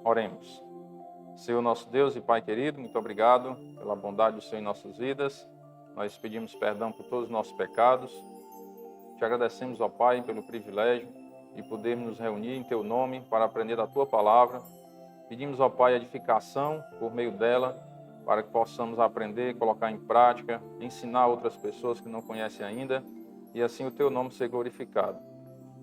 Oremos. Senhor nosso Deus e Pai querido, muito obrigado pela bondade do Senhor em nossas vidas. Nós pedimos perdão por todos os nossos pecados. Te agradecemos, ó Pai, pelo privilégio de podermos nos reunir em Teu nome para aprender da Tua palavra. Pedimos, ó Pai, edificação por meio dela, para que possamos aprender, colocar em prática, ensinar outras pessoas que não conhecem ainda, e assim o Teu nome ser glorificado.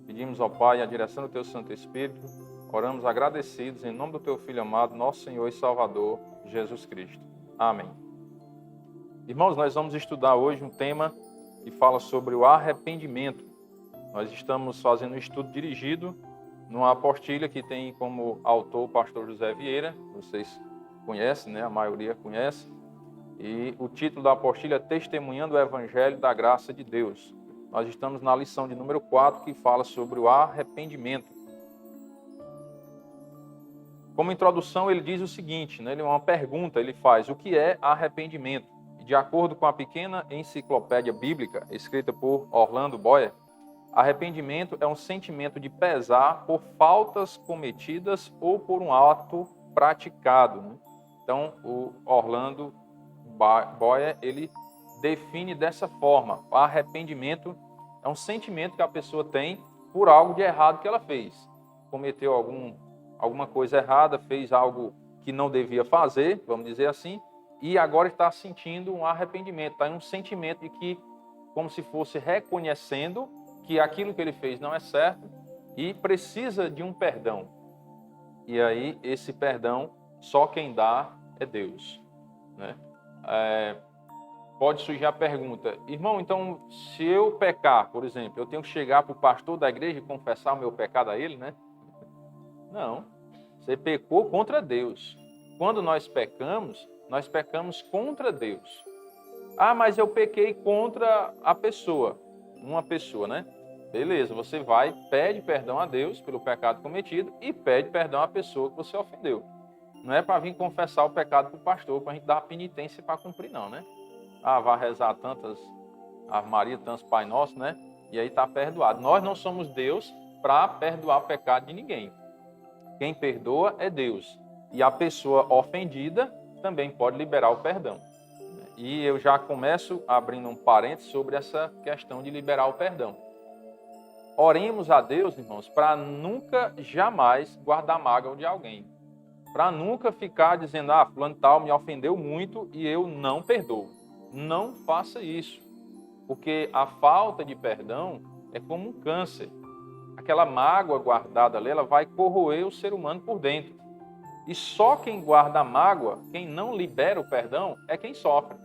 Pedimos, ó Pai, a direção do Teu Santo Espírito. Oramos agradecidos em nome do Teu Filho amado, nosso Senhor e Salvador, Jesus Cristo. Amém. Irmãos, nós vamos estudar hoje um tema que fala sobre o arrependimento. Nós estamos fazendo um estudo dirigido numa apostilha que tem como autor o pastor José Vieira. Vocês conhecem, né? A maioria conhece. E o título da apostilha é Testemunhando o Evangelho da Graça de Deus. Nós estamos na lição de número 4, que fala sobre o arrependimento. Como introdução, ele diz o seguinte, né? Ele é uma pergunta, ele faz: o que é arrependimento? E de acordo com a pequena enciclopédia bíblica, escrita por Orlando Boyer, arrependimento é um sentimento de pesar por faltas cometidas ou por um ato praticado, né? Então, o Orlando Boyer, ele define dessa forma: o arrependimento é um sentimento que a pessoa tem por algo de errado que ela fez. Cometeu alguma coisa errada, fez algo que não devia fazer, vamos dizer assim, e agora está sentindo um arrependimento, está em um sentimento de que, como se fosse reconhecendo que aquilo que ele fez não é certo e precisa de um perdão. E aí, esse perdão, só quem dá é Deus, né? Pode surgir a pergunta: irmão, então, se eu pecar, por exemplo, eu tenho que chegar para o pastor da igreja e confessar o meu pecado a ele, né? Não. Você pecou contra Deus. Quando nós pecamos contra Deus. Ah, mas eu pequei contra a pessoa. Uma pessoa, né? Beleza, você vai, pede perdão a Deus pelo pecado cometido e pede perdão à pessoa que você ofendeu. Não é para vir confessar o pecado para o pastor, para a gente dar penitência para cumprir, não, né? Ah, vai rezar tantas Ave Maria, tantos Pai Nosso, né? E aí está perdoado. Nós não somos Deus para perdoar o pecado de ninguém. Quem perdoa é Deus. E a pessoa ofendida também pode liberar o perdão. E eu já começo abrindo um parênteses sobre essa questão de liberar o perdão. Oremos a Deus, irmãos, para nunca, jamais guardar mágoa de alguém. Para nunca ficar dizendo: ah, fulano tal me ofendeu muito e eu não perdoo. Não faça isso. Porque a falta de perdão é como um câncer. Aquela mágoa guardada ali, ela vai corroer o ser humano por dentro. E só quem guarda a mágoa, quem não libera o perdão, é quem sofre.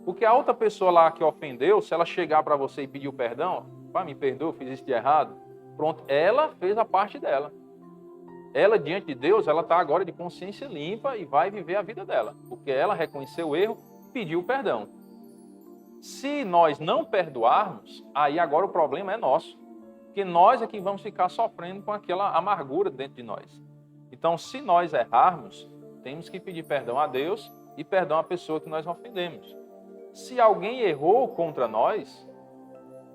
Porque a outra pessoa lá que ofendeu, se ela chegar para você e pedir o perdão: pai, me perdoa, fiz isso de errado. Pronto, ela fez a parte dela. Ela, diante de Deus, ela está agora de consciência limpa e vai viver a vida dela. Porque ela reconheceu o erro, pediu o perdão. Se nós não perdoarmos, aí agora o problema é nosso. Porque nós é que vamos ficar sofrendo com aquela amargura dentro de nós. Então, se nós errarmos, temos que pedir perdão a Deus e perdão à pessoa que nós ofendemos. Se alguém errou contra nós,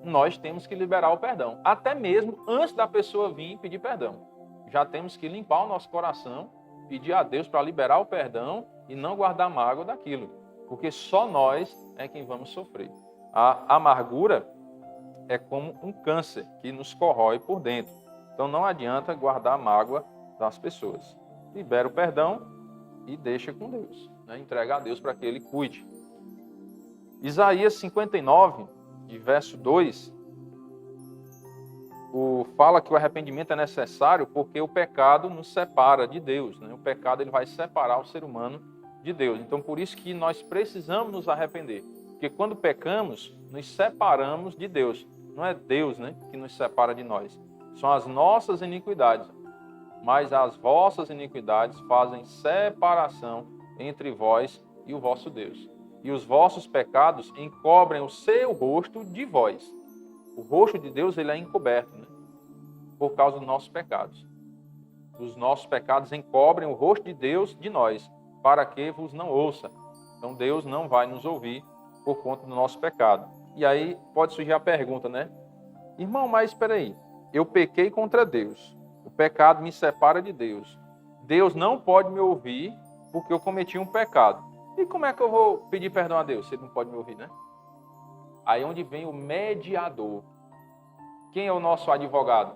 nós temos que liberar o perdão. Até mesmo antes da pessoa vir pedir perdão. Já temos que limpar o nosso coração, pedir a Deus para liberar o perdão e não guardar mágoa daquilo. Porque só nós é quem vamos sofrer. A amargura é como um câncer que nos corrói por dentro. Então não adianta guardar a mágoa das pessoas. Libera o perdão e deixa com Deus, né? Entrega a Deus para que Ele cuide. Isaías 59, de verso 2, fala que o arrependimento é necessário porque o pecado nos separa de Deus, né? O pecado ele vai separar o ser humano de Deus. Então por isso que nós precisamos nos arrepender. Porque quando pecamos, nos separamos de Deus. Não é Deus, né, que nos separa de nós. São as nossas iniquidades. Mas as vossas iniquidades fazem separação entre vós e o vosso Deus. E os vossos pecados encobrem o seu rosto de vós. O rosto de Deus ele é encoberto, né, por causa dos nossos pecados. Os nossos pecados encobrem o rosto de Deus de nós, para que vos não ouça. Então Deus não vai nos ouvir por conta do nosso pecado. E aí pode surgir a pergunta, né? Irmão, mas espera aí, eu pequei contra Deus, o pecado me separa de Deus. Deus não pode me ouvir porque eu cometi um pecado. E como é que eu vou pedir perdão a Deus se Ele não pode me ouvir, né? Aí é onde vem o mediador. Quem é o nosso advogado?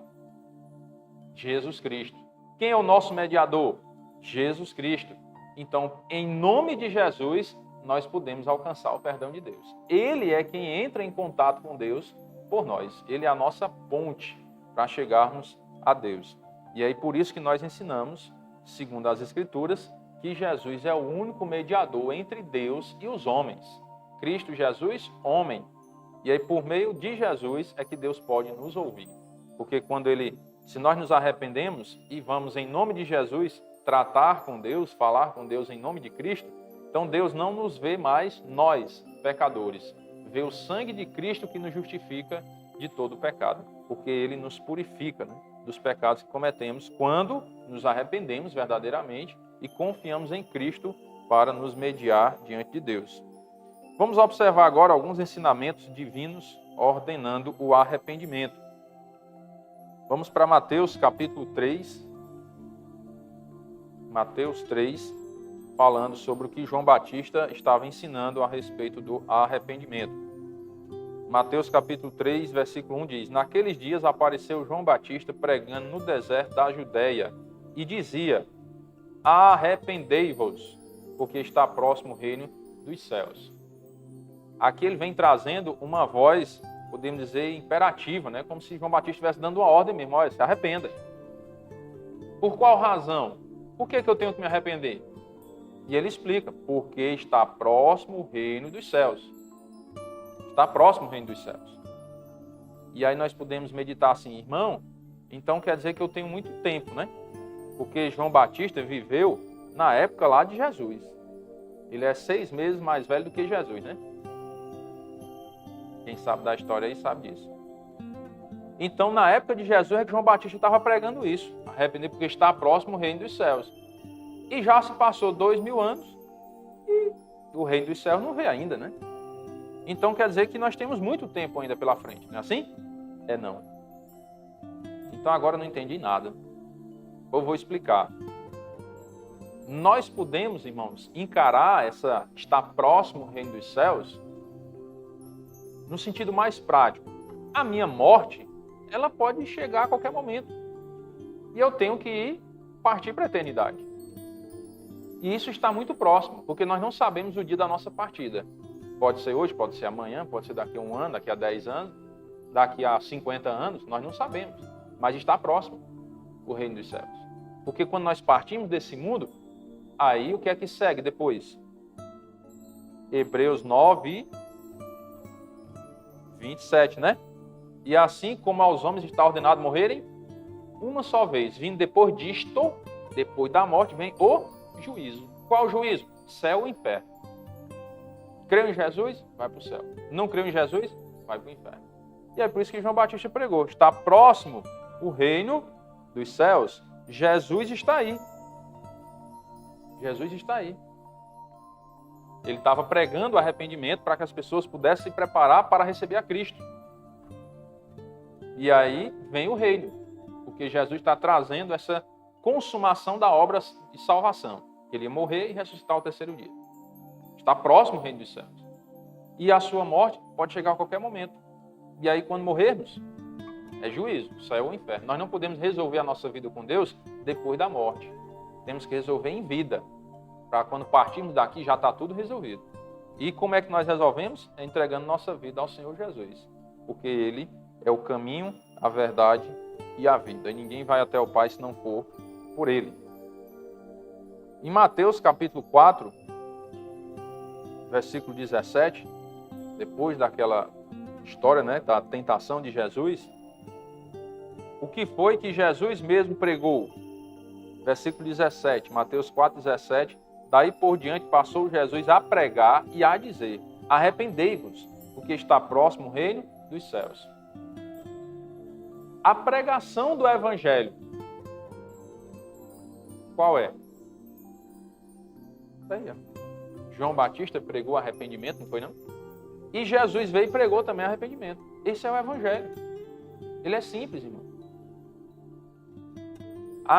Jesus Cristo. Quem é o nosso mediador? Jesus Cristo. Então, em nome de Jesus, nós podemos alcançar o perdão de Deus. Ele é quem entra em contato com Deus por nós. Ele é a nossa ponte para chegarmos a Deus. E aí por isso que nós ensinamos, segundo as Escrituras, que Jesus é o único mediador entre Deus e os homens. Cristo Jesus, homem. E aí por meio de Jesus é que Deus pode nos ouvir. Porque se nós nos arrependemos e vamos em nome de Jesus tratar com Deus, falar com Deus em nome de Cristo, então Deus não nos vê mais nós, pecadores. Vê o sangue de Cristo que nos justifica de todo o pecado. Porque Ele nos purifica, né, dos pecados que cometemos quando nos arrependemos verdadeiramente e confiamos em Cristo para nos mediar diante de Deus. Vamos observar agora alguns ensinamentos divinos ordenando o arrependimento. Vamos para Mateus capítulo 3. Mateus 3, falando sobre o que João Batista estava ensinando a respeito do arrependimento. Mateus capítulo 3, versículo 1 diz: Naqueles dias apareceu João Batista pregando no deserto da Judeia e dizia: Arrependei-vos, porque está próximo o reino dos céus. Aqui ele vem trazendo uma voz, podemos dizer, imperativa, né? Como se João Batista estivesse dando uma ordem mesmo: olha, se arrependa. Por qual razão? Por que eu tenho que me arrepender? E ele explica: porque está próximo o reino dos céus. Está próximo o reino dos céus. E aí nós podemos meditar assim: irmão, então quer dizer que eu tenho muito tempo, né? Porque João Batista viveu na época lá de Jesus. Ele é 6 meses mais velho do que Jesus, né? Quem sabe da história aí sabe disso. Então, na época de Jesus é que João Batista estava pregando isso. Arrepender porque está próximo o reino dos céus. E já se passou 2000 anos e o reino dos céus não veio ainda, né? Então quer dizer que nós temos muito tempo ainda pela frente, não é assim? É não. Então agora eu não entendi nada. Eu vou explicar. Nós podemos, irmãos, encarar estar próximo ao reino dos céus no sentido mais prático. A minha morte, ela pode chegar a qualquer momento. E eu tenho que partir para a eternidade. E isso está muito próximo, porque nós não sabemos o dia da nossa partida. Pode ser hoje, pode ser amanhã, pode ser daqui a 1 ano, daqui a 10 anos, daqui a 50 anos, nós não sabemos. Mas está próximo o reino dos céus. Porque quando nós partimos desse mundo, aí o que é que segue depois? Hebreus 9, 27, né? E assim como aos homens está ordenado morrerem uma só vez, vindo depois disto, depois da morte, vem o juízo. Qual o juízo? Céu e inferno. Creu em Jesus? Vai para o céu. Não creu em Jesus? Vai para o inferno. E é por isso que João Batista pregou. Está próximo o reino dos céus. Jesus está aí. Jesus está aí. Ele estava pregando o arrependimento para que as pessoas pudessem se preparar para receber a Cristo. E aí vem o reino. Porque Jesus está trazendo essa consumação da obra de salvação. Ele ia morrer e ressuscitar ao 3º dia. Está próximo o reino dos céus. E a sua morte pode chegar a qualquer momento. E aí, quando morrermos, é juízo, céu ou inferno. Nós não podemos resolver a nossa vida com Deus depois da morte. Temos que resolver em vida. Para quando partirmos daqui, já está tudo resolvido. E como é que nós resolvemos? É entregando nossa vida ao Senhor Jesus. Porque Ele é o caminho, a verdade e a vida. E ninguém vai até o Pai se não for por Ele. Em Mateus capítulo 4, versículo 17, depois daquela história, né, da tentação de Jesus, o que foi que Jesus mesmo pregou? Versículo 17, Mateus 4, 17, daí por diante passou Jesus a pregar e a dizer: arrependei-vos, porque está próximo o reino dos céus. A pregação do Evangelho, qual é? João Batista pregou arrependimento, não foi não? E Jesus veio e pregou também arrependimento. Esse é o Evangelho. Ele é simples, irmão.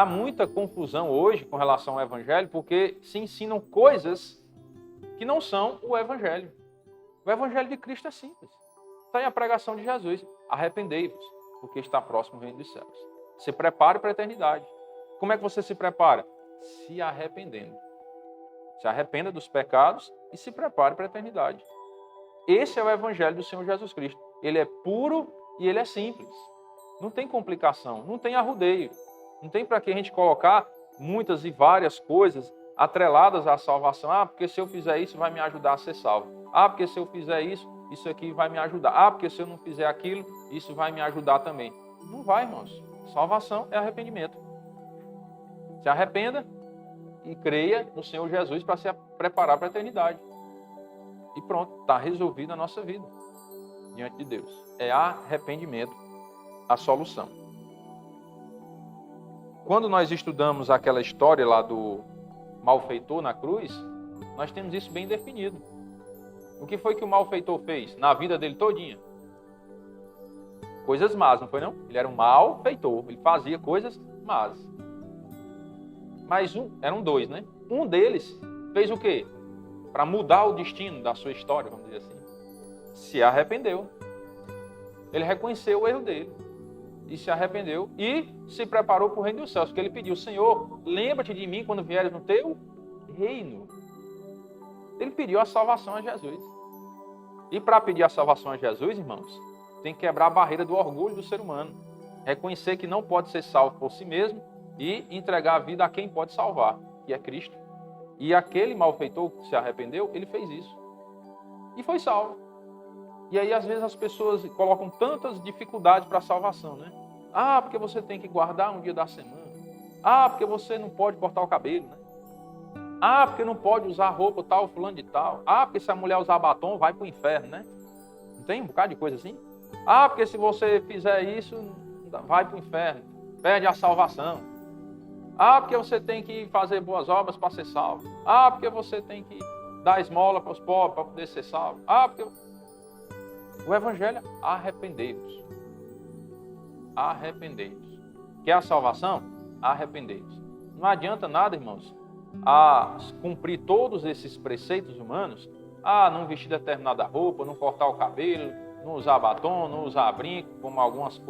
há muita confusão hoje com relação ao Evangelho, porque se ensinam coisas que não são o Evangelho. O Evangelho de Cristo é simples. Está aí a pregação de Jesus. Arrependei-vos, porque está próximo o reino dos céus. Se prepare para a eternidade. Como é que você se prepara? Se arrependendo. Se arrependa dos pecados e se prepare para a eternidade. Esse é o Evangelho do Senhor Jesus Cristo. Ele é puro e ele é simples. Não tem complicação, não tem arrudeio. Não tem para que a gente colocar muitas e várias coisas atreladas à salvação. Ah, porque se eu fizer isso vai me ajudar a ser salvo. Ah, porque se eu fizer isso, isso aqui vai me ajudar. Ah, porque se eu não fizer aquilo, isso vai me ajudar também. Não vai, irmãos. Salvação é arrependimento. Se arrependa e creia no Senhor Jesus para se preparar para a eternidade. E pronto, está resolvida a nossa vida diante de Deus. É arrependimento a solução. Quando nós estudamos aquela história lá do malfeitor na cruz, nós temos isso bem definido. O que foi que o malfeitor fez na vida dele todinha? Coisas más, não foi não? Ele era um malfeitor, ele fazia coisas más. Mas eram dois, né? Um deles fez o quê? Para mudar o destino da sua história, vamos dizer assim. Se arrependeu. Ele reconheceu o erro dele. E se arrependeu e se preparou para o reino dos céus. Porque ele pediu, Senhor, lembra-te de mim quando vieres no teu reino. Ele pediu a salvação a Jesus. E para pedir a salvação a Jesus, irmãos, tem que quebrar a barreira do orgulho do ser humano. Reconhecer que não pode ser salvo por si mesmo e entregar a vida a quem pode salvar, que é Cristo. E aquele malfeitor que se arrependeu, ele fez isso. E foi salvo. E aí, às vezes, as pessoas colocam tantas dificuldades para a salvação, né? Ah, porque você tem que guardar um dia da semana. Ah, porque você não pode cortar o cabelo, né? Ah, porque não pode usar roupa tal, fulano de tal. Ah, porque se a mulher usar batom, vai para o inferno, né? Não tem um bocado de coisa assim? Ah, porque se você fizer isso, vai para o inferno. Perde a salvação. Ah, porque você tem que fazer boas obras para ser salvo. Ah, porque você tem que dar esmola para os pobres para poder ser salvo. Ah, porque... O Evangelho, arrependei-vos. Arrependei-vos. Quer a salvação? Arrependei-vos. Não adianta nada, irmãos, a cumprir todos esses preceitos humanos, não vestir determinada roupa, não cortar o cabelo, não usar batom, não usar brinco, como algumas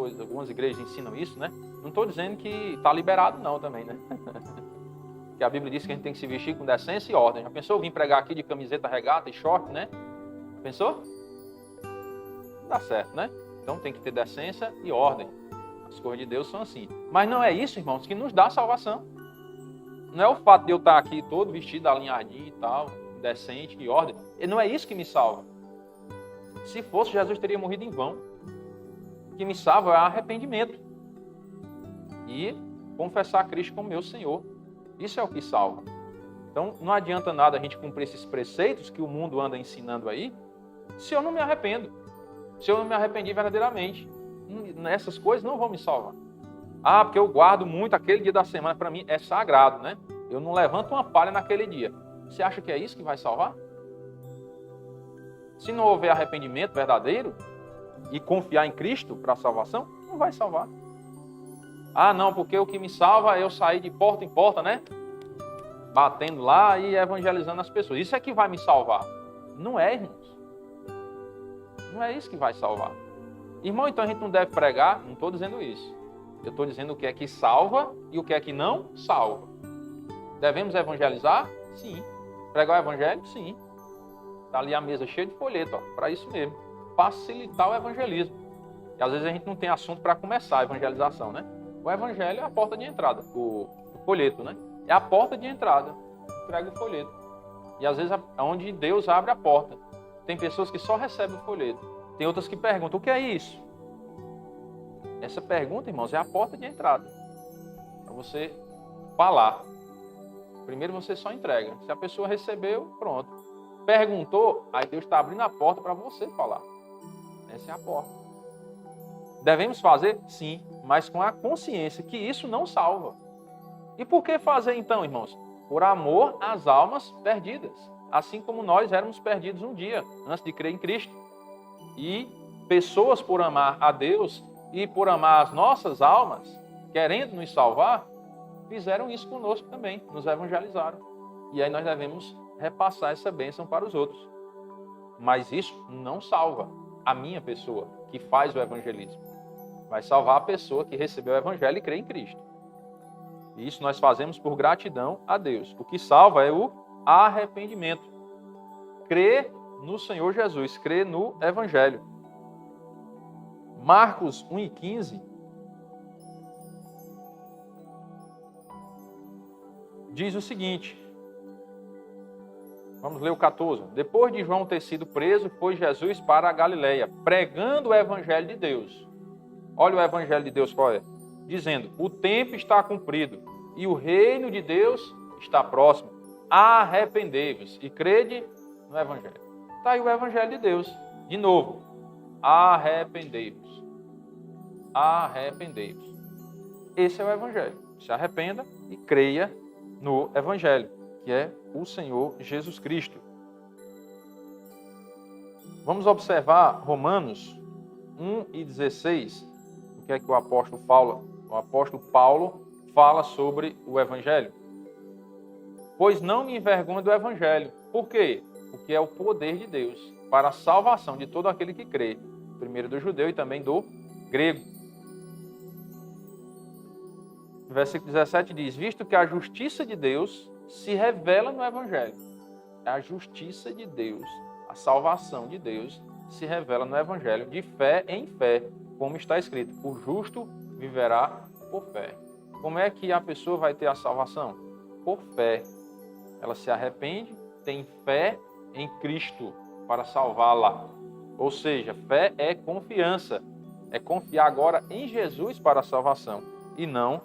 igrejas ensinam isso, né? Não estou dizendo que está liberado não também, né? Que a Bíblia diz que a gente tem que se vestir com decência e ordem. Já pensou? Eu vim pregar aqui de camiseta regata e short, né? Pensou? Não dá certo, né? Então tem que ter decência e ordem. As coisas de Deus são assim. Mas não é isso, irmãos, que nos dá salvação. Não é o fato de eu estar aqui todo vestido alinhadinho e tal, decente e ordem. E não é isso que me salva. Se fosse, Jesus teria morrido em vão. O que me salva é arrependimento. E confessar a Cristo como meu Senhor. Isso é o que salva. Então, não adianta nada a gente cumprir esses preceitos que o mundo anda ensinando aí, se eu não me arrependo. Se eu não me arrependi verdadeiramente. Essas coisas não vão me salvar. Ah, porque eu guardo muito aquele dia da semana, para mim é sagrado, né? Eu não levanto uma palha naquele dia. Você acha que é isso que vai salvar? Se não houver arrependimento verdadeiro e confiar em Cristo para a salvação, não vai salvar. Ah, não, porque o que me salva é eu sair de porta em porta, né? Batendo lá e evangelizando as pessoas. Isso é que vai me salvar. Não é, irmãos. Não é isso que vai salvar. Irmão, então a gente não deve pregar? Não estou dizendo isso. Eu estou dizendo o que é que salva e o que é que não salva. Devemos evangelizar? Sim. Pregar o evangelho? Sim. Está ali a mesa cheia de folheto, para isso mesmo. Facilitar o evangelismo. E às vezes a gente não tem assunto para começar a evangelização, né? O evangelho é a porta de entrada, o folheto, né? É a porta de entrada. Entrega o folheto. E às vezes é onde Deus abre a porta. Tem pessoas que só recebem o folheto. Tem outras que perguntam, o que é isso? Essa pergunta, irmãos, é a porta de entrada. Para você falar. Primeiro você só entrega. Se a pessoa recebeu, pronto. Perguntou, aí Deus está abrindo a porta para você falar. Essa é a porta. Devemos fazer? Sim, mas com a consciência que isso não salva. E por que fazer então, irmãos? Por amor às almas perdidas. Assim como nós éramos perdidos um dia, antes de crer em Cristo. E pessoas, por amar a Deus e por amar as nossas almas, querendo nos salvar, fizeram isso conosco também, nos evangelizaram. E aí nós devemos repassar essa bênção para os outros. Mas isso não salva a minha pessoa que faz o evangelismo. Vai salvar a pessoa que recebeu o evangelho e crê em Cristo. E isso nós fazemos por gratidão a Deus. O que salva é o arrependimento. Crer no Senhor Jesus, crer no evangelho. Marcos 1:15 diz o seguinte. Vamos ler o 14. Depois de João ter sido preso, foi Jesus para a Galileia, pregando o evangelho de Deus. Olha o evangelho de Deus qual é. Dizendo, o tempo está cumprido e o reino de Deus está próximo. Arrependei-vos e crede no evangelho. Está aí o evangelho de Deus. De novo, arrependei-vos. Arrependei-vos. Esse é o evangelho. Se arrependa e creia no evangelho, que é o Senhor Jesus Cristo. Vamos observar Romanos 1:16. O que é que o apóstolo Paulo fala sobre o evangelho? Pois não me envergonho do evangelho. Por quê? Porque é o poder de Deus para a salvação de todo aquele que crê. Primeiro do judeu e também do grego. No versículo 17 diz, visto que a justiça de Deus se revela no evangelho. A justiça de Deus, a salvação de Deus se revela no evangelho, de fé em fé, como está escrito, o justo viverá por fé. Como é que a pessoa vai ter a salvação? Por fé. Ela se arrepende, tem fé em Cristo para salvá-la. Ou seja, fé é confiança. É confiar agora em Jesus para a salvação e não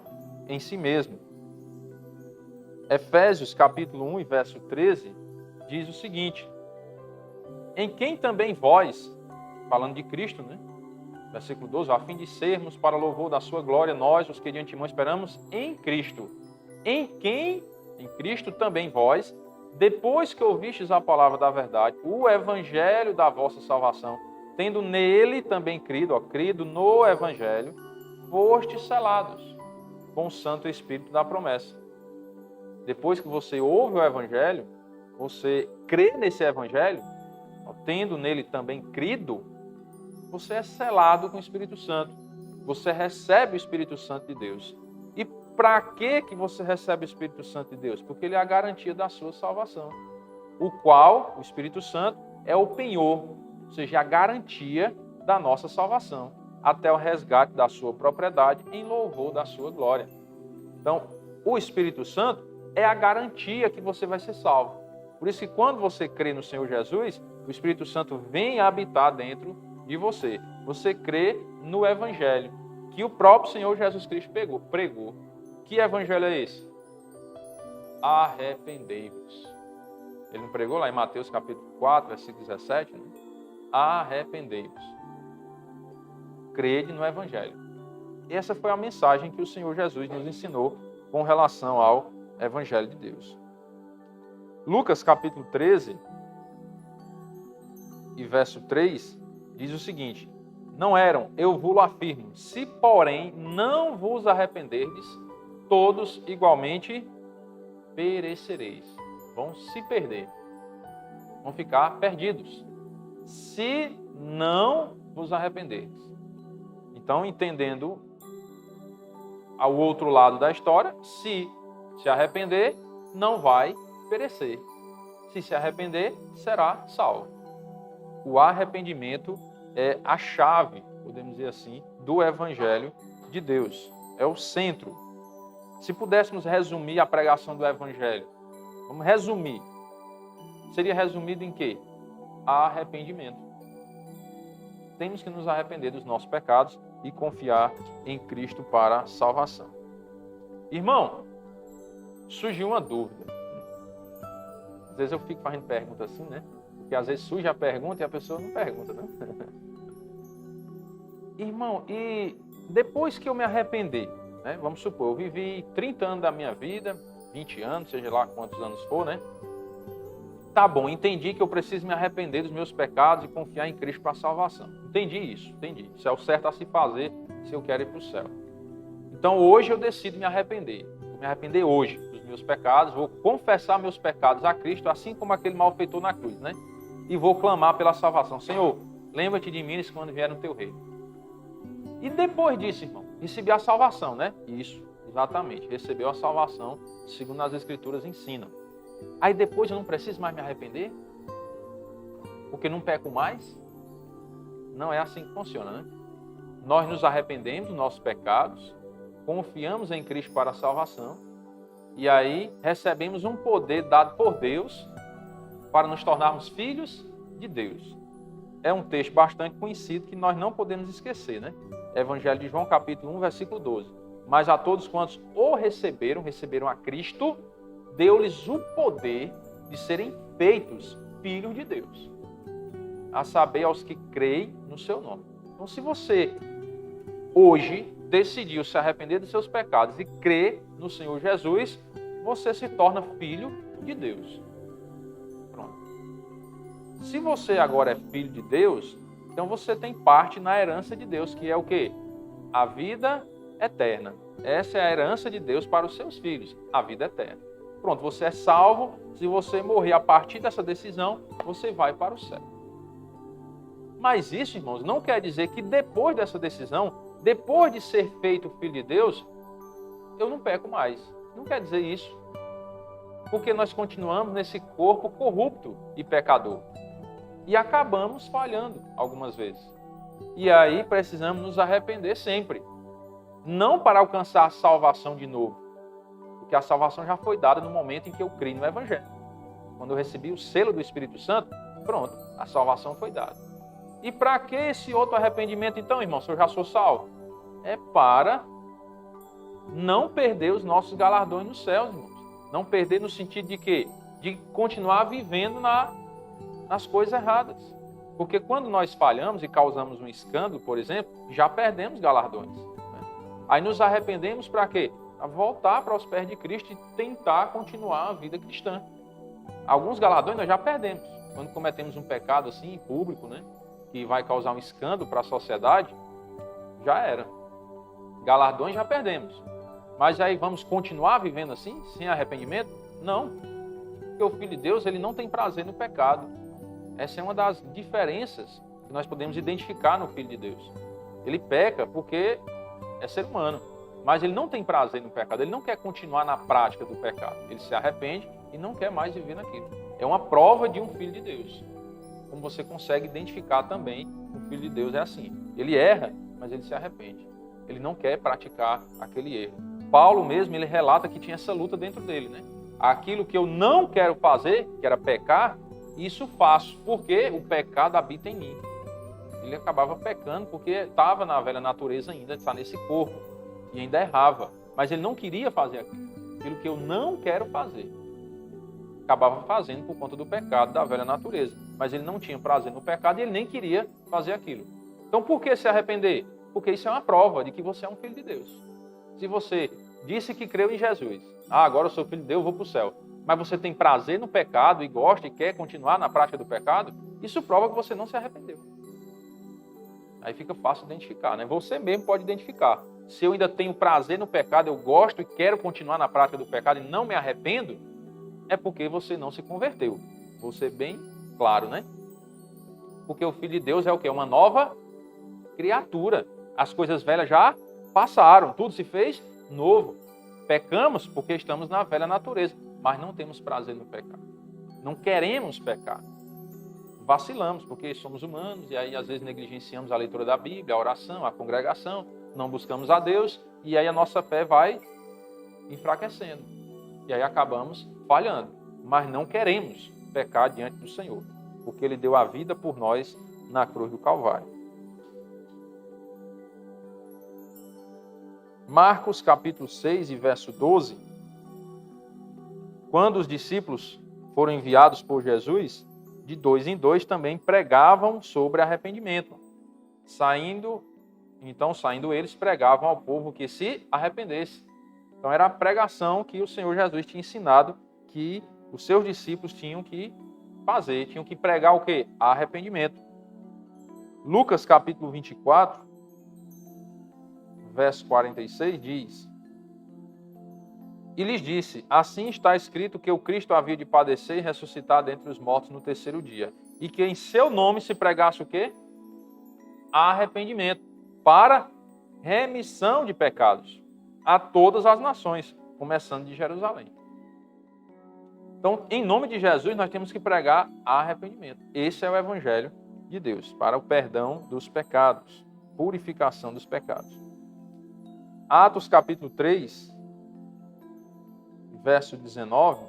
em si mesmo. Efésios capítulo 1 e verso 13 diz o seguinte, em quem também vós, falando de Cristo, né? Versículo 12, a fim de sermos para louvor da sua glória, nós, os que de antemão esperamos em Cristo. Em quem, em Cristo também vós, depois que ouvistes a palavra da verdade, o evangelho da vossa salvação, tendo nele também crido no evangelho, fostes selados com o Santo Espírito da promessa. Depois que você ouve o evangelho, você crê nesse evangelho, tendo nele também crido, você é selado com o Espírito Santo. Você recebe o Espírito Santo de Deus. E para que você recebe o Espírito Santo de Deus? Porque ele é a garantia da sua salvação. O qual, o Espírito Santo, é o penhor, ou seja, a garantia da nossa salvação, até o resgate da sua propriedade em louvor da sua glória. Então, o Espírito Santo é a garantia que você vai ser salvo. Por isso que quando você crê no Senhor Jesus, o Espírito Santo vem habitar dentro de você. Você crê no Evangelho que o próprio Senhor Jesus Cristo pregou. Que Evangelho é esse? Arrependei-vos. Ele não pregou lá em Mateus capítulo 4, versículo 17? Né? Arrependei-vos. Crede no Evangelho. E essa foi a mensagem que o Senhor Jesus nos ensinou com relação ao Evangelho de Deus. Lucas capítulo 13 e verso 3 diz o seguinte, não eram, eu vos afirmo, se porém não vos arrependerdes, todos igualmente perecereis. Vão se perder, vão ficar perdidos, se não vos arrependerdes. Então, entendendo ao outro lado da história, se arrepender, não vai perecer. Se arrepender, será salvo. O arrependimento é a chave, podemos dizer assim, do Evangelho de Deus. É o centro. Se pudéssemos resumir a pregação do Evangelho, vamos resumir. Seria resumido em quê? Arrependimento. Temos que nos arrepender dos nossos pecados e confiar em Cristo para a salvação. Irmão, surgiu uma dúvida. Às vezes eu fico fazendo pergunta assim, né? Porque às vezes surge a pergunta e a pessoa não pergunta, né? Irmão, e depois que eu me arrepender, né? Vamos supor, eu vivi 30 anos da minha vida, 20 anos, seja lá quantos anos for, né? Tá bom, entendi que eu preciso me arrepender dos meus pecados e confiar em Cristo para a salvação. Entendi isso, entendi. Isso é o certo a se fazer se eu quero ir para o céu. Então hoje eu decido me arrepender. Vou me arrepender hoje dos meus pecados, vou confessar meus pecados a Cristo, assim como aquele malfeitor na cruz, né? E vou clamar pela salvação. Senhor, lembra-te de mim quando vier no teu reino. E depois disso, irmão, recebi a salvação, né? Isso, exatamente. Recebeu a salvação, segundo as Escrituras ensinam. Aí depois eu não preciso mais me arrepender? Porque não peco mais? Não é assim que funciona, né? Nós nos arrependemos dos nossos pecados, confiamos em Cristo para a salvação, e aí recebemos um poder dado por Deus para nos tornarmos filhos de Deus. É um texto bastante conhecido que nós não podemos esquecer, né? Evangelho de João, capítulo 1, versículo 12. Mas a todos quantos o receberam a Cristo, deu-lhes o poder de serem feitos filhos de Deus, a saber, aos que creem no seu nome. Então, se você hoje decidiu se arrepender dos seus pecados e crer no Senhor Jesus, você se torna filho de Deus. Pronto. Se você agora é filho de Deus, então você tem parte na herança de Deus, que é o quê? A vida eterna. Essa é a herança de Deus para os seus filhos, a vida eterna. Pronto, você é salvo. Se você morrer a partir dessa decisão, você vai para o céu. Mas isso, irmãos, não quer dizer que depois dessa decisão, depois de ser feito filho de Deus, eu não peco mais. Não quer dizer isso. Porque nós continuamos nesse corpo corrupto e pecador. E acabamos falhando algumas vezes. E aí precisamos nos arrepender sempre. Não para alcançar a salvação de novo. Porque a salvação já foi dada no momento em que eu criei no Evangelho. Quando eu recebi o selo do Espírito Santo, pronto, a salvação foi dada. E para que esse outro arrependimento então, irmão, se eu já sou salvo? É para não perder os nossos galardões nos céus, irmãos. Não perder no sentido de quê? De continuar vivendo nas coisas erradas. Porque quando nós falhamos e causamos um escândalo, por exemplo, já perdemos galardões. Né? Aí nos arrependemos para quê? Para voltar para os pés de Cristo e tentar continuar a vida cristã. Alguns galardões nós já perdemos. Quando cometemos um pecado assim, em público, né? Que vai causar um escândalo para a sociedade, já era. Galardões já perdemos. Mas aí vamos continuar vivendo assim, sem arrependimento? Não. Porque o Filho de Deus, ele não tem prazer no pecado. Essa é uma das diferenças que nós podemos identificar no Filho de Deus. Ele peca porque é ser humano, mas ele não tem prazer no pecado. Ele não quer continuar na prática do pecado. Ele se arrepende e não quer mais viver naquilo. É uma prova de um Filho de Deus. Como você consegue identificar também, o Filho de Deus é assim. Ele erra, mas ele se arrepende. Ele não quer praticar aquele erro. Paulo mesmo, ele relata que tinha essa luta dentro dele, né? Aquilo que eu não quero fazer, que era pecar, isso faço, porque o pecado habita em mim. Ele acabava pecando porque estava na velha natureza ainda, está nesse corpo, e ainda errava. Mas ele não queria fazer aquilo que eu não quero fazer. Acabava fazendo por conta do pecado da velha natureza. Mas ele não tinha prazer no pecado e ele nem queria fazer aquilo. Então por que se arrepender? Porque isso é uma prova de que você é um filho de Deus. Se você disse que creu em Jesus, agora eu sou filho de Deus, eu vou para o céu, mas você tem prazer no pecado e gosta e quer continuar na prática do pecado, isso prova que você não se arrependeu. Aí fica fácil identificar, né? Você mesmo pode identificar. Se eu ainda tenho prazer no pecado, eu gosto e quero continuar na prática do pecado e não me arrependo, é porque você não se converteu. Vou ser bem claro, né? Porque o Filho de Deus é o quê? Uma nova criatura. As coisas velhas já passaram, tudo se fez novo. Pecamos porque estamos na velha natureza, mas não temos prazer no pecado. Não queremos pecar. Vacilamos porque somos humanos e aí às vezes negligenciamos a leitura da Bíblia, a oração, a congregação, não buscamos a Deus e aí a nossa fé vai enfraquecendo. E aí acabamos falhando, mas não queremos pecar diante do Senhor, porque Ele deu a vida por nós na cruz do Calvário. Marcos capítulo 6 e verso 12. Quando os discípulos foram enviados por Jesus, de 2 em 2 também pregavam sobre arrependimento. Saindo eles, pregavam ao povo que se arrependesse. Então era a pregação que o Senhor Jesus tinha ensinado que os seus discípulos tinham que fazer, tinham que pregar o quê? Arrependimento. Lucas capítulo 24, verso 46 diz: E lhes disse, assim está escrito que o Cristo havia de padecer e ressuscitar dentre os mortos no terceiro dia. E que em seu nome se pregasse o quê? Arrependimento, para remissão de pecados a todas as nações, começando de Jerusalém. Então, em nome de Jesus, nós temos que pregar arrependimento. Esse é o evangelho de Deus, para o perdão dos pecados, purificação dos pecados. Atos capítulo 3, verso 19,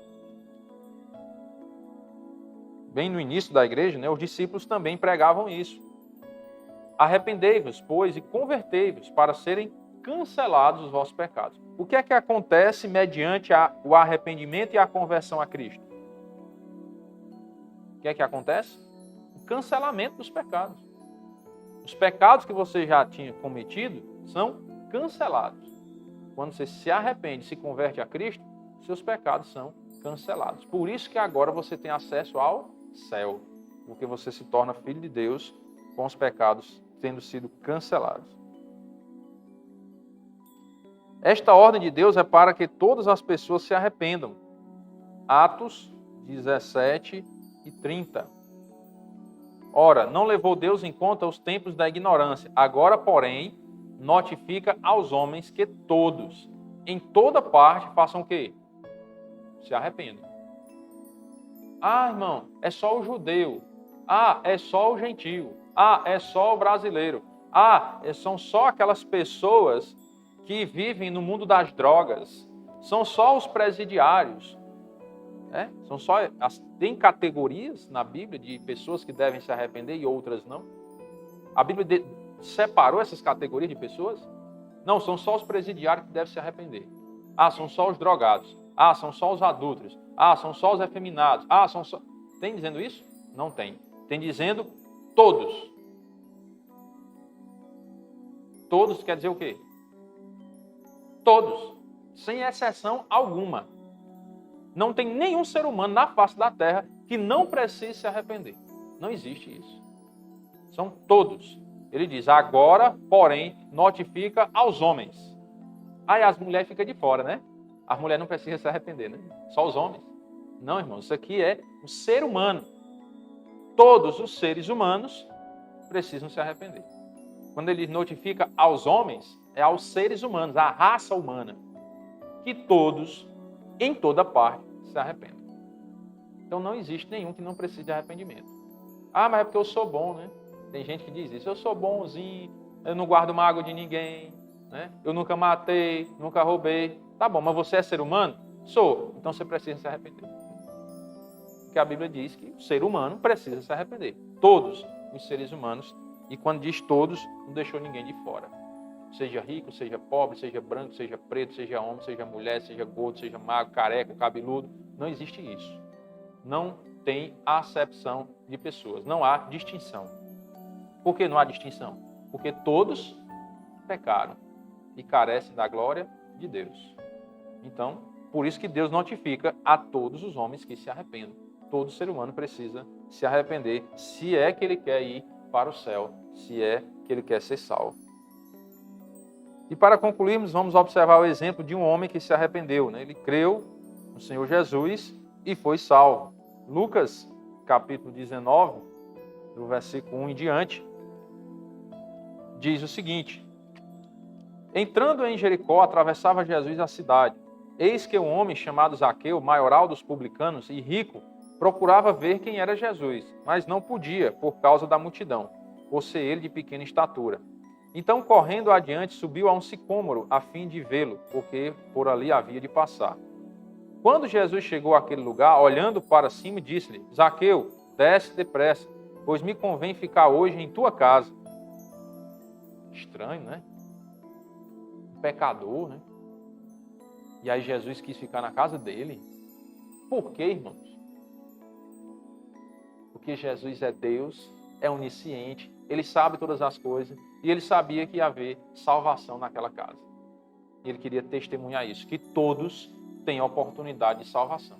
bem no início da igreja, né, os discípulos também pregavam isso. Arrependei-vos, pois, e convertei-vos para serem cancelados os vossos pecados. O que é que acontece mediante o arrependimento e a conversão a Cristo? O que é que acontece? O cancelamento dos pecados. Os pecados que você já tinha cometido são cancelados. Quando você se arrepende, se converte a Cristo, seus pecados são cancelados. Por isso que agora você tem acesso ao céu, porque você se torna filho de Deus com os pecados tendo sido cancelados. Esta ordem de Deus é para que todas as pessoas se arrependam. Atos 17 e 30. Ora, não levou Deus em conta os tempos da ignorância. Agora, porém, notifica aos homens que todos, em toda parte, façam o quê? Se arrependam. Ah, irmão, é só o judeu. Ah, é só o gentio. Ah, é só o brasileiro. Ah, são só aquelas pessoas que vivem no mundo das drogas. São só os presidiários. São só tem categorias na Bíblia de pessoas que devem se arrepender e outras não. A Bíblia separou essas categorias de pessoas? Não, são só os presidiários que devem se arrepender. Ah, são só os drogados. Ah, são só os adúlteros. Ah, são só os efeminados. Ah, são só... Tem dizendo isso? Não tem. Tem dizendo todos. Todos quer dizer o quê? Todos. Sem exceção alguma. Não tem nenhum ser humano na face da terra que não precise se arrepender. Não existe isso. São todos. Ele diz, agora, porém, notifica aos homens. Aí as mulheres ficam de fora, né? As mulheres não precisam se arrepender, né? Só os homens. Não, irmão, isso aqui é um ser humano. Todos os seres humanos precisam se arrepender. Quando ele notifica aos homens, é aos seres humanos, à raça humana, que todos, em toda parte, se arrependem. Então não existe nenhum que não precise de arrependimento. Ah, mas é porque eu sou bom, né? Tem gente que diz isso, eu sou bonzinho, eu não guardo mágoa de ninguém, né? Eu nunca matei, nunca roubei. Tá bom, mas você é ser humano? Sou. Então você precisa se arrepender. Porque a Bíblia diz que o ser humano precisa se arrepender. Todos os seres humanos. E quando diz todos, não deixou ninguém de fora. Seja rico, seja pobre, seja branco, seja preto, seja homem, seja mulher, seja gordo, seja magro, careca, cabeludo. Não existe isso. Não tem acepção de pessoas. Não há distinção. Por que não há distinção? Porque todos pecaram e carecem da glória de Deus. Então, por isso que Deus notifica a todos os homens que se arrependam. Todo ser humano precisa se arrepender se é que ele quer ir para o céu, se é que ele quer ser salvo. E para concluirmos, vamos observar o exemplo de um homem que se arrependeu, né? Ele creu no Senhor Jesus e foi salvo. Lucas, capítulo 19, do versículo 1 em diante, diz o seguinte: entrando em Jericó, atravessava Jesus a cidade. Eis que um homem chamado Zaqueu, maioral dos publicanos e rico, procurava ver quem era Jesus, mas não podia, por causa da multidão, por ser ele de pequena estatura. Então, correndo adiante, subiu a um sicômoro, a fim de vê-lo, porque por ali havia de passar. Quando Jesus chegou àquele lugar, olhando para cima, disse-lhe: Zaqueu, desce depressa, pois me convém ficar hoje em tua casa. Estranho, né? Um pecador, né? E aí Jesus quis ficar na casa dele. Por quê, irmãos? Porque Jesus é Deus, é onisciente, ele sabe todas as coisas e ele sabia que ia haver salvação naquela casa. E ele queria testemunhar isso, que todos têm oportunidade de salvação.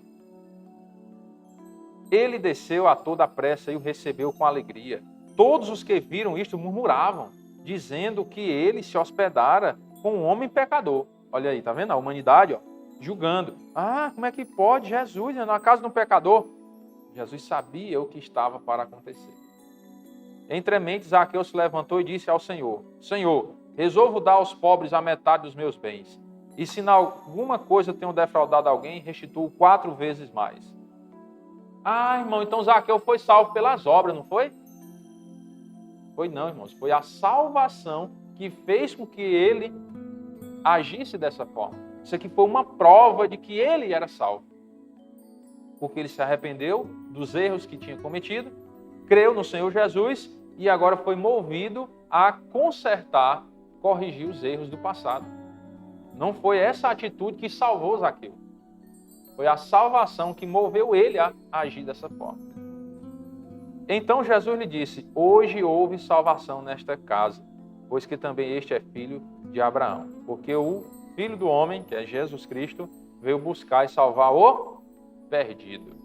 Ele desceu a toda pressa e o recebeu com alegria. Todos os que viram isto murmuravam, dizendo que ele se hospedara com um homem pecador. Olha aí, tá vendo? A humanidade, ó. julgando. Ah, como é que pode Jesus na casa de um pecador? Jesus sabia o que estava para acontecer. Entre mentes, Zaqueu se levantou e disse ao Senhor: Senhor, resolvo dar aos pobres a metade dos meus bens. E se em alguma coisa tenho defraudado alguém, restituo 4 vezes mais. Ah, irmão, então Zaqueu foi salvo pelas obras, não foi? Foi não, irmãos. Foi a salvação que fez com que ele agisse dessa forma. Isso aqui foi uma prova de que ele era salvo. Porque ele se arrependeu dos erros que tinha cometido, creu no Senhor Jesus e agora foi movido a consertar, corrigir os erros do passado. Não foi essa atitude que salvou Zaqueu. Foi a salvação que moveu ele a agir dessa forma. Então Jesus lhe disse: hoje houve salvação nesta casa, pois que também este é filho de Abraão. Porque o Filho do Homem, que é Jesus Cristo, veio buscar e salvar o perdido.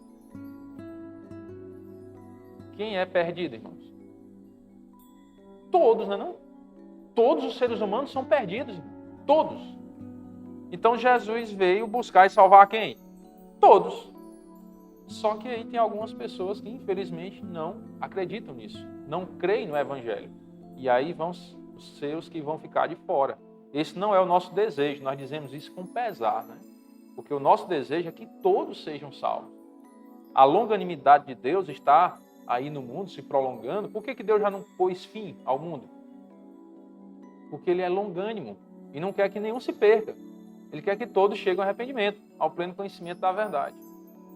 Quem é perdido, irmãos? Todos, não é não? Todos os seres humanos são perdidos, irmãos. Todos. Então Jesus veio buscar e salvar quem? Todos. Só que aí tem algumas pessoas que infelizmente não acreditam nisso, não creem no Evangelho. E aí vão os seus que vão ficar de fora. Esse não é o nosso desejo, nós dizemos isso com pesar, né? Porque o nosso desejo é que todos sejam salvos. A longanimidade de Deus está aí no mundo se prolongando. Por que Deus já não pôs fim ao mundo? Porque Ele é longânimo e não quer que nenhum se perca. Ele quer que todos cheguem ao arrependimento, ao pleno conhecimento da verdade.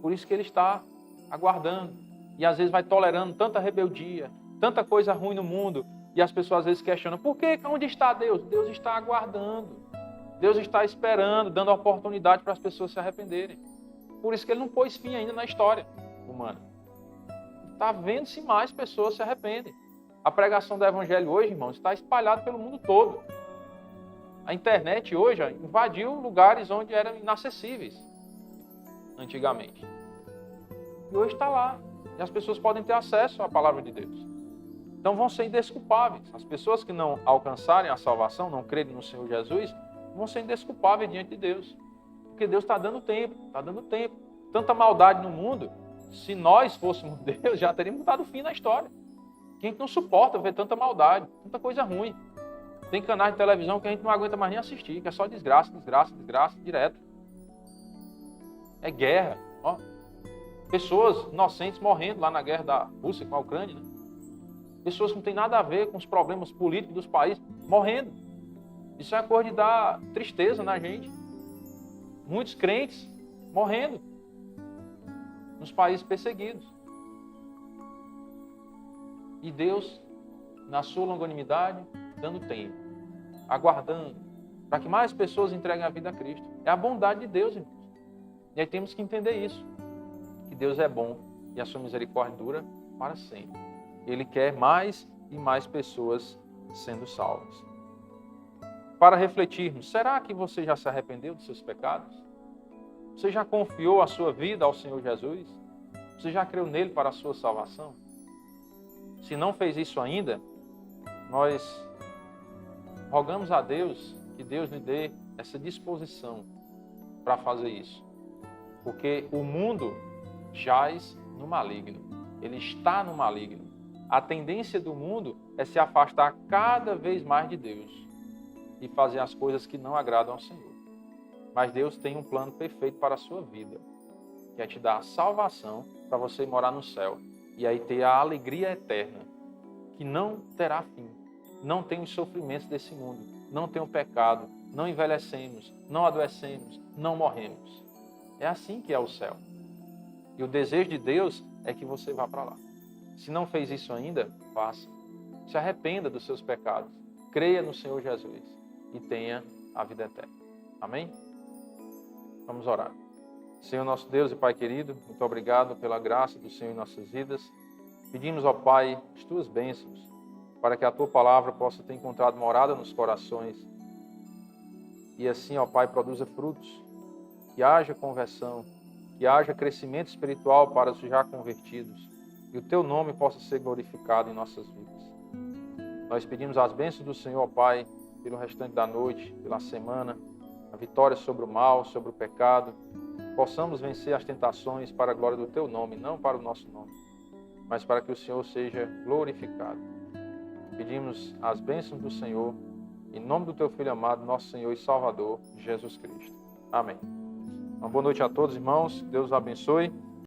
Por isso que Ele está aguardando. E às vezes vai tolerando tanta rebeldia, tanta coisa ruim no mundo. E as pessoas às vezes questionam: por quê? Onde está Deus? Deus está aguardando. Deus está esperando, dando oportunidade para as pessoas se arrependerem. Por isso que Ele não pôs fim ainda na história humana. Está vendo se mais pessoas se arrependem. A pregação do Evangelho hoje, irmãos, está espalhada pelo mundo todo. A internet hoje invadiu lugares onde eram inacessíveis antigamente. E hoje está lá. E as pessoas podem ter acesso à palavra de Deus. Então vão ser indesculpáveis. As pessoas que não alcançarem a salvação, não crerem no Senhor Jesus, vão ser indesculpáveis diante de Deus. Porque Deus está dando tempo, está dando tempo. Tanta maldade no mundo, se nós fôssemos Deus, já teríamos dado fim na história. Quem não suporta ver tanta maldade, tanta coisa ruim. Tem canais de televisão que a gente não aguenta mais nem assistir, que é só desgraça, desgraça, desgraça, direto. É guerra. Ó. Pessoas inocentes morrendo lá na guerra da Rússia com a Ucrânia. Né? Pessoas que não têm nada a ver com os problemas políticos dos países morrendo. Isso é uma coisa de dar tristeza na gente. Muitos crentes morrendo nos países perseguidos. E Deus, na sua longanimidade, dando tempo, aguardando, para que mais pessoas entreguem a vida a Cristo. É a bondade de Deus, irmãos. E aí temos que entender isso, que Deus é bom e a sua misericórdia dura para sempre. Ele quer mais e mais pessoas sendo salvas. Para refletirmos, será que você já se arrependeu dos seus pecados? Você já confiou a sua vida ao Senhor Jesus? Você já creu nele para a sua salvação? Se não fez isso ainda, nós rogamos a Deus que Deus lhe dê essa disposição para fazer isso. Porque o mundo jaz no maligno. Ele está no maligno. A tendência do mundo é se afastar cada vez mais de Deus e fazer as coisas que não agradam ao Senhor. Mas Deus tem um plano perfeito para a sua vida, que é te dar a salvação para você morar no céu e aí ter a alegria eterna, que não terá fim. Não tem os sofrimentos desse mundo, não tem o pecado, não envelhecemos, não adoecemos, não morremos. É assim que é o céu. E o desejo de Deus é que você vá para lá. Se não fez isso ainda, faça. Se arrependa dos seus pecados. Creia no Senhor Jesus e tenha a vida eterna. Amém? Vamos orar. Senhor nosso Deus e Pai querido, muito obrigado pela graça do Senhor em nossas vidas. Pedimos, ó Pai, as Tuas bênçãos, para que a Tua palavra possa ter encontrado morada nos corações. E assim, ó Pai, produza frutos, que haja conversão, que haja crescimento espiritual para os já convertidos, e o Teu nome possa ser glorificado em nossas vidas. Nós pedimos as bênçãos do Senhor, ó Pai, pelo restante da noite, pela semana, vitória sobre o mal, sobre o pecado, possamos vencer as tentações para a glória do Teu nome, não para o nosso nome, mas para que o Senhor seja glorificado. Pedimos as bênçãos do Senhor, em nome do Teu Filho amado, nosso Senhor e Salvador, Jesus Cristo. Amém. Uma boa noite a todos, irmãos. Deus os abençoe.